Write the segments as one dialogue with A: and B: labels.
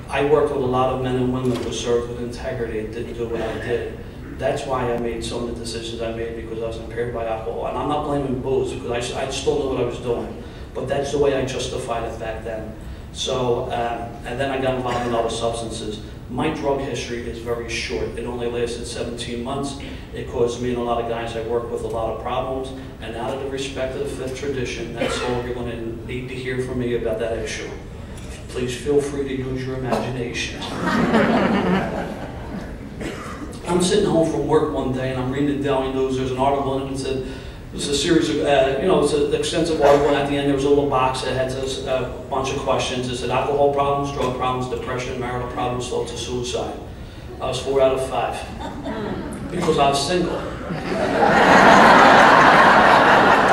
A: I worked with a lot of men and women who served with integrity and didn't do what I did. That's why I made some of the decisions I made, because I was impaired by alcohol. And I'm not blaming booze, because I still knew what I was doing. But that's the way I justified it back then. So, and then I got involved in other substances. My drug history is very short. It only lasted 17 months. It caused me and a lot of guys I work with a lot of problems. And out of the respect of the fifth tradition, that's all you're going to need to hear from me about that issue. Please feel free to use your imagination. I'm sitting home from work one day and I'm reading the Daily News. There's an article in it that said, it's a series of, it's an extensive article, and at the end there was a little box that had a bunch of questions. It said alcohol problems, drug problems, depression, marital problems, thoughts of suicide. I was 4 out of 5 because I was single.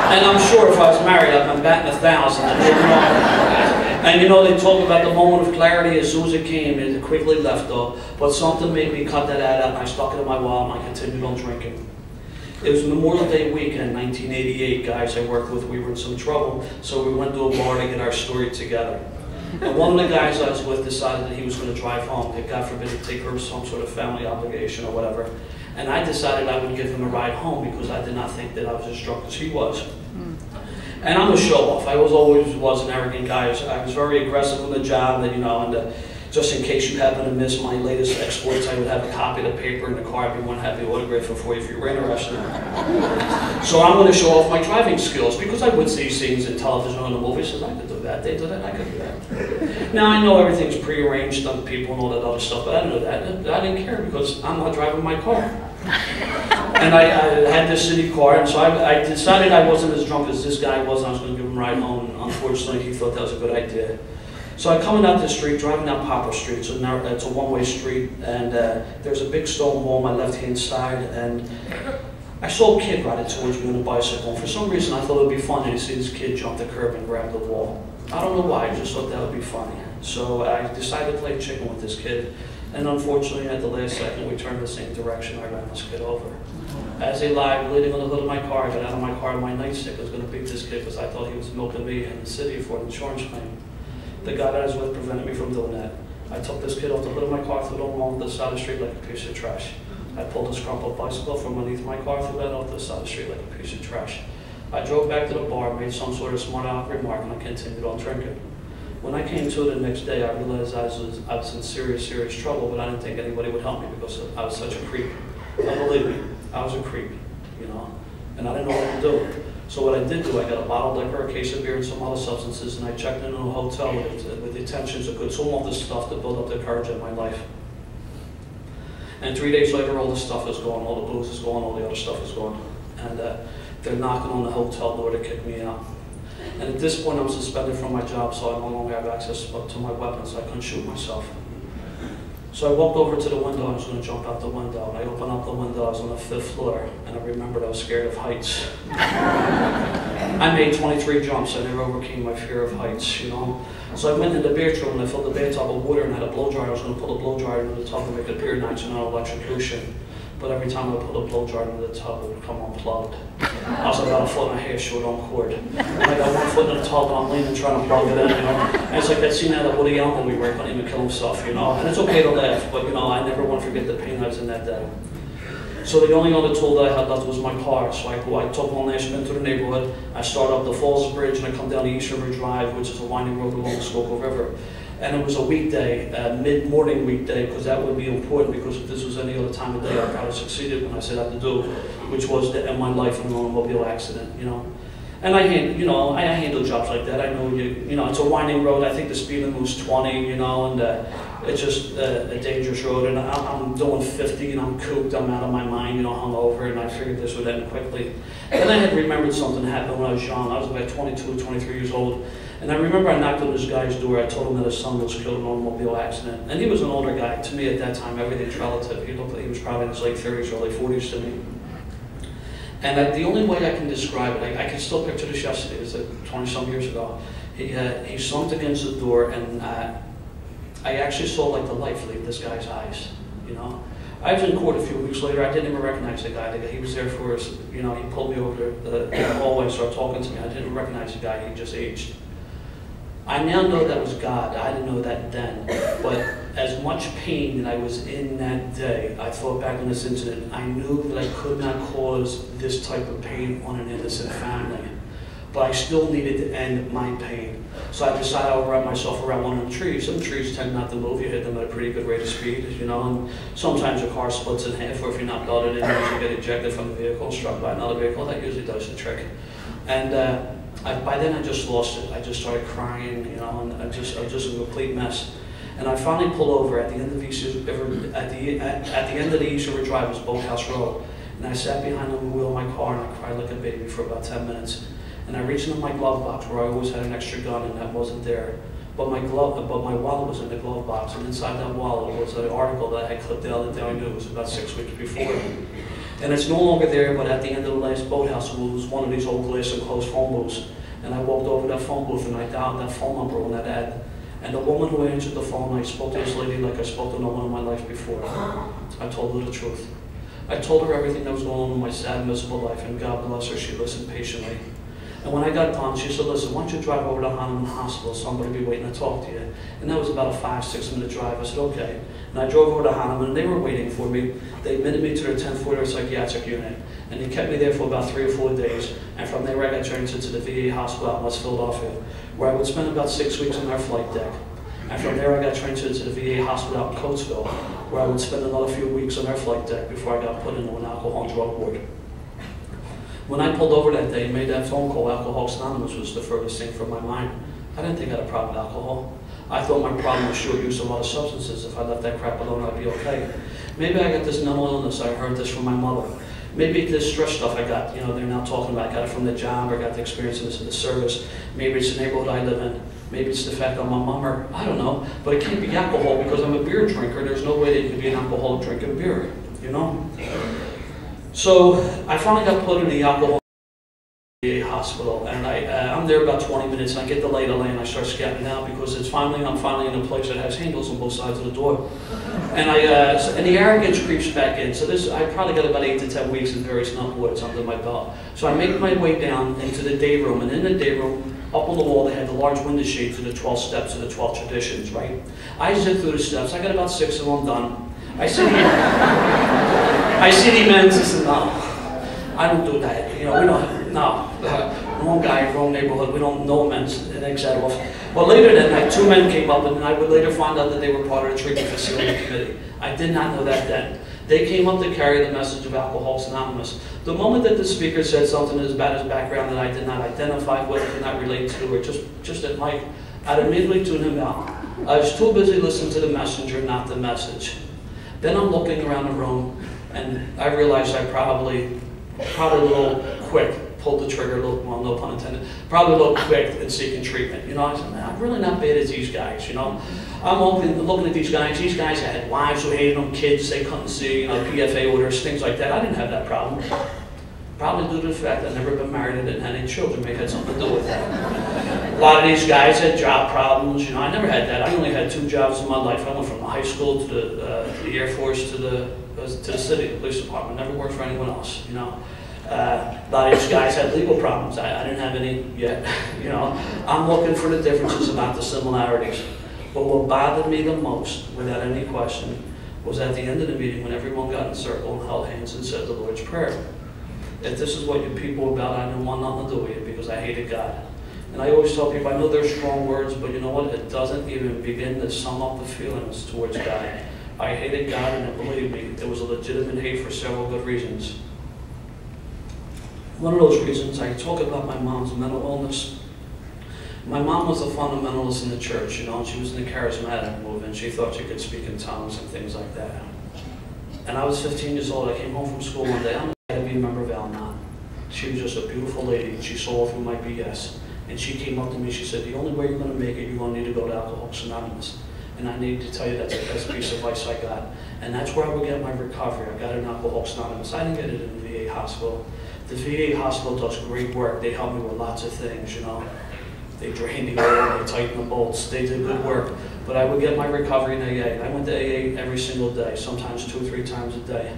A: And I'm sure if I was married, I'd been batting 1,000. And you know, they talk about the moment of clarity. As soon as it came, it quickly left though. But something made me cut that ad out, and I stuck it in my wallet, and I continued on drinking. It was Memorial Day weekend, 1988. Guys I worked with, we were in some trouble, so we went to a bar to get our story together. And one of the guys I was with decided that he was going to drive home, that God forbid to take her some sort of family obligation or whatever. And I decided I would give him a ride home because I did not think that I was as drunk as he was. And I'm a show-off. I always was an arrogant guy. I was very aggressive on the job, and, you know, and just in case you happen to miss my latest exploits, I would have a copy of the paper in the car. Everyone had the autograph for you if you were interested. So I'm going to show off my driving skills because I would see scenes in television or in the movies. Says I could do that, they do that, I could do that. Now I know everything's prearranged on people and all that other stuff, but I didn't know that. I didn't care because I'm not driving my car. And I had this city car, and so I decided I wasn't as drunk as this guy was, and I was going to give him a ride home. And unfortunately, he thought that was a good idea. So I'm coming out the street, driving down Poplar Street. So now it's a one-way street, and there's a big stone wall on my left-hand side, and I saw a kid riding towards me on a bicycle. And for some reason, I thought it would be funny to see this kid jump the curb and grab the wall. I don't know why, I just thought that would be funny. So I decided to play chicken with this kid, and unfortunately, at the last second, we turned the same direction. I ran this kid over. As he lied, bleeding on the hood of my car, I got out of my car and my nightstick. I was going to beat this kid because I thought he was milking me in the city for an insurance claim. The guy that I was with prevented me from doing that. I took this kid off the hood of my car, threw it along the side of the street like a piece of trash. I pulled this crumpled bicycle from underneath my car, threw that off the side of the street like a piece of trash. I drove back to the bar, made some sort of smart aleck remark, and I continued on drinking. When I came to the next day, I realized I was in serious trouble, but I didn't think anybody would help me because I was such a creep. Now, believe me, I was a creep, you know, and I didn't know what to do. So what I did do, I got a bottle of liquor, a case of beer, and some other substances, and I checked into a hotel with the intentions of some all this stuff to build up the courage in my life. And 3 days later, all the stuff is gone, all the booze is gone, all the other stuff is gone. And they're knocking on the hotel door to kick me out. And at this point, I'm suspended from my job, so I no longer have access to my weapons, so I couldn't shoot myself. So I walked over to the window, and I was going to jump out the window. And I opened up the window, I was on the 5th floor, and I remembered I was scared of heights. I made 23 jumps, I never overcame my fear of heights, you know. So I went into the bathroom, and I filled the bathtub with water, and had a blow dryer. I was going to pull the blow dryer into the tub and make it appear nice and not electrocution. But every time I put a blow dryer into the tub, it would come unplugged. I was about 1.5 feet short on cord. And I got 1 foot in the tub, and I'm leaning trying to plug it in, you know. And it's like that scene out of Woody Allen movie where he couldn't even kill himself, you know. And it's okay to laugh, but, you know, I never want to forget the pain I was in that day. So the only other tool that I had left was my car. So I took one last spin through the neighborhood. I start up the Falls Bridge, and I come down the East River Drive, which is a winding road along the Schuylkill River. And it was a weekday, mid-morning weekday, because that would be important, because if this was any other time of day, I probably succeeded when I set out to do, which was to end my life in an automobile accident, you know. And I handle jobs like that. I know, you know, it's a winding road. I think the speed limit was 20, you know, and it's just a dangerous road. And I'm doing 50, and I'm cooped. I'm out of my mind, you know, hungover, and I figured this would end quickly. And I had remembered something that happened when I was young. I was about 22, 23 years old. And I remember I knocked on this guy's door. I told him that his son was killed in an automobile accident. And he was an older guy. To me at that time, everything's relative. He looked like he was probably in his late 30s, early 40s to me. And the only way I can describe it, I can still picture this yesterday, it was 20-some years ago. He slumped against the door, and I actually saw like the life leave this guy's eyes, you know. I was in court a few weeks later. I didn't even recognize the guy. He was there for us, you know, he pulled me over the hallway and started talking to me. I didn't recognize the guy, he just aged. I now know that was God. I didn't know that then. But much pain that I was in that day, I thought back on this incident, I knew that I could not cause this type of pain on an innocent family. But I still needed to end my pain. So I decided I would wrap myself around one of the trees. Some trees tend not to move. You hit them at a pretty good rate of speed, you know, and sometimes your car splits in half, or if you're not belted in, you get ejected from the vehicle, struck by another vehicle. That usually does the trick. And by then I just lost it. I just started crying, you know, and I was just a complete mess. And I finally pulled over at the end of the East River Drive, Boathouse Road. And I sat behind the wheel of my car and I cried like a baby for about 10 minutes. And I reached into my glove box where I always had an extra gun and that wasn't there. But my wallet was in the glove box, and inside that wallet was an article that I had clipped out the Daily News about 6 weeks before. And it's no longer there, but at the end of the last boathouse was one of these old glass enclosed phone booths. And I walked over that phone booth and I dialed that phone number on that ad. And the woman who answered the phone, I spoke to this lady like I spoke to no one in my life before. I told her the truth. I told her everything that was going on in my sad, miserable life, and God bless her, she listened patiently. And when I got done, she said, listen, why don't you drive over to Hahnemann Hospital? Somebody will be waiting to talk to you. And that was about a 5-6 minute drive. I said, okay. And I drove over to Hahnemann, and they were waiting for me. They admitted me to their 10th floor psychiatric unit. And they kept me there for about 3 or 4 days. And from there, I got transferred to the VA hospital out in West Philadelphia, where I would spend about 6 weeks on their flight deck. And from there, I got transferred to the VA hospital out in Coatesville, where I would spend another few weeks on their flight deck before I got put into an alcohol and drug ward. When I pulled over that day and made that phone call, Alcoholics Anonymous was the furthest thing from my mind. I didn't think I had a problem with alcohol. I thought my problem was short use of other substances. If I left that crap alone, I'd be okay. Maybe I got this mental illness. I heard this from my mother. Maybe this stress stuff I got, you know, they're now talking about, I got it from the job, or got the experience in the service. Maybe it's the neighborhood I live in. Maybe it's the fact I'm a mummer. I don't know. But it can't be alcohol because I'm a beer drinker. There's no way that you can be an alcoholic drinking beer, you know? So I finally got put in the alcohol hospital, and I'm there about 20 minutes, and I get the lay of the land, and I start scouting out because I'm finally in a place that has handles on both sides of the door. And and the arrogance creeps back in. So I probably got about 8 to 10 weeks in various nutboards under my belt. So I make my way down into the day room, and in the day room, up on the wall, they had the large window shades of the 12 steps of the 12 traditions, right? I zip through the steps. I got about 6 of them done. I see the amens and said, no, I don't do that. You know, we don't, no. Wrong guy, wrong neighborhood, we don't know amens, and eggs that off. Well, later that night, 2 men came up, and I would later find out that they were part of the treatment facility committee. I did not know that then. They came up to carry the message of Alcoholics Anonymous. The moment that the speaker said something about his background that I did not identify with, did not relate to, or just at Mike, I'd immediately tune him out. I was too busy listening to the messenger, not the message. Then I'm looking around the room, and I realized I probably a little quick, pulled the trigger a little, well, no pun intended, probably a little quick in seeking treatment. You know, I said, man, I'm really not bad as these guys, you know. I'm looking at these guys had wives who hated them, kids they couldn't see, you know, PFA orders, things like that. I didn't have that problem. Probably due to the fact that I'd never been married and didn't have any children, may have had something to do with that. A lot of these guys had job problems, you know, I never had that. I only had 2 jobs in my life. I went from high school to the Air Force to the city, the police department. Never worked for anyone else, you know. A lot of these guys had legal problems. I didn't have any yet, you know. I'm looking for the differences, not the similarities. But what bothered me the most, without any question, was at the end of the meeting when everyone got in a circle and held hands and said the Lord's Prayer. If this is what you people are about, I didn't want nothing to do with you because I hated God. And I always tell people, I know they're strong words, but you know what? It doesn't even begin to sum up the feelings towards God. I hated God, and believe me, it was a legitimate hate for several good reasons. One of those reasons, I talk about my mom's mental illness. My mom was a fundamentalist in the church, you know, and she was in the charismatic movement. She thought she could speak in tongues and things like that. And I was 15 years old. I came home from school one day. I'm going to be a member of Al-Anon. She was just a beautiful lady. She saw through my BS. And she came up to me, she said, the only way you're going to make it, you're going to need to go to Alcoholics Anonymous. And I need to tell you that's the best piece of advice I got. And that's where I would get my recovery. I got it in Alcoholics Anonymous. I didn't get it in the VA hospital. The VA hospital does great work. They help me with lots of things, you know. They drain the oil, they tighten the bolts, they did good work. But I would get my recovery in AA. I went to AA every single day, sometimes 2 or 3 times a day.